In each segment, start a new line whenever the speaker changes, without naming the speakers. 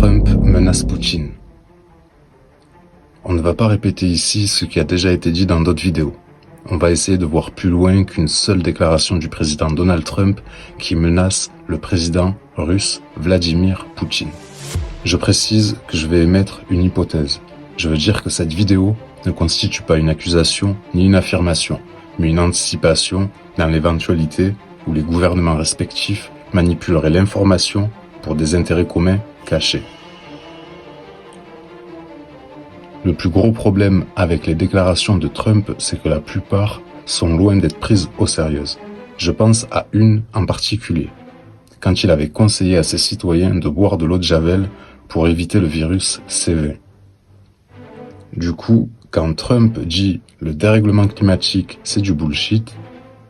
Trump menace Poutine. On ne va pas répéter ici ce qui a déjà été dit dans d'autres vidéos. On va essayer de voir plus loin qu'une seule déclaration du président Donald Trump qui menace le président russe Vladimir Poutine. Je précise que je vais émettre une hypothèse. Je veux dire que cette vidéo ne constitue pas une accusation ni une affirmation, mais une anticipation dans l'éventualité où les gouvernements respectifs manipuleraient l'information pour des intérêts communs cachés. Le plus gros problème avec les déclarations de Trump, c'est que la plupart sont loin d'être prises au sérieux. Je pense à une en particulier, quand il avait conseillé à ses citoyens de boire de l'eau de Javel pour éviter le virus CV. Du coup, quand Trump dit « le dérèglement climatique, c'est du bullshit »,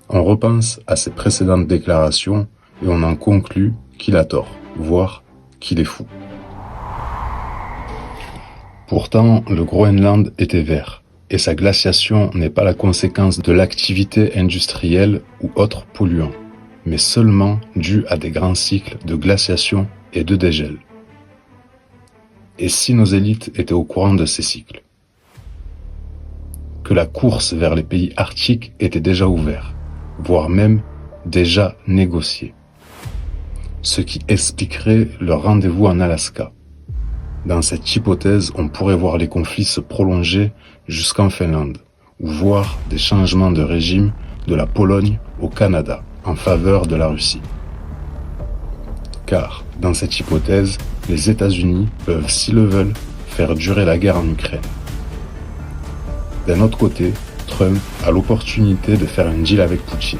on repense à ses précédentes déclarations et on en conclut qu'il a tort, voire qu'il est fou. Pourtant, le Groenland était vert, et sa glaciation n'est pas la conséquence de l'activité industrielle ou autre polluant, mais seulement due à des grands cycles de glaciation et de dégel. Et si nos élites étaient au courant de ces cycles? Que la course vers les pays arctiques était déjà ouverte, voire même déjà négociée. Ce qui expliquerait leur rendez-vous en Alaska. Dans cette hypothèse, on pourrait voir les conflits se prolonger jusqu'en Finlande, ou voir des changements de régime de la Pologne au Canada en faveur de la Russie. Car, dans cette hypothèse, les États-Unis peuvent, s'ils le veulent, faire durer la guerre en Ukraine. D'un autre côté, Trump a l'opportunité de faire un deal avec Poutine,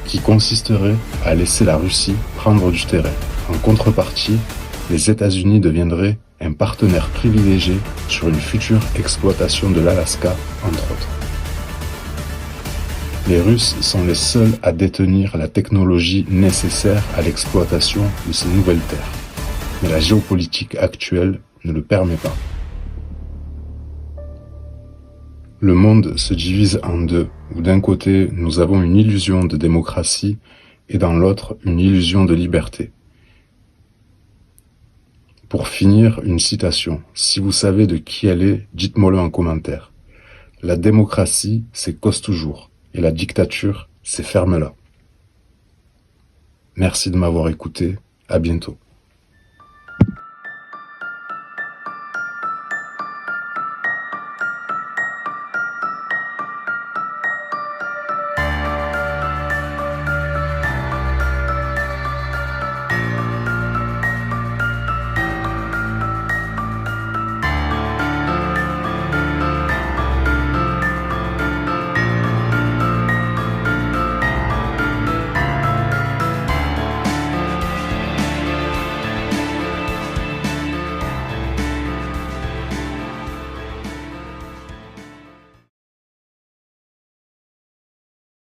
qui consisterait à laisser la Russie prendre du terrain. En contrepartie, les États-Unis deviendraient un partenaire privilégié sur une future exploitation de l'Alaska, entre autres. Les Russes sont les seuls à détenir la technologie nécessaire à l'exploitation de ces nouvelles terres, mais la géopolitique actuelle ne le permet pas. Le monde se divise en deux, où d'un côté nous avons une illusion de démocratie et dans l'autre une illusion de liberté. Pour finir, une citation. Si vous savez de qui elle est, dites-moi-le en commentaire. La démocratie, c'est cause toujours, et la dictature, c'est ferme-la. Merci de m'avoir écouté, à bientôt.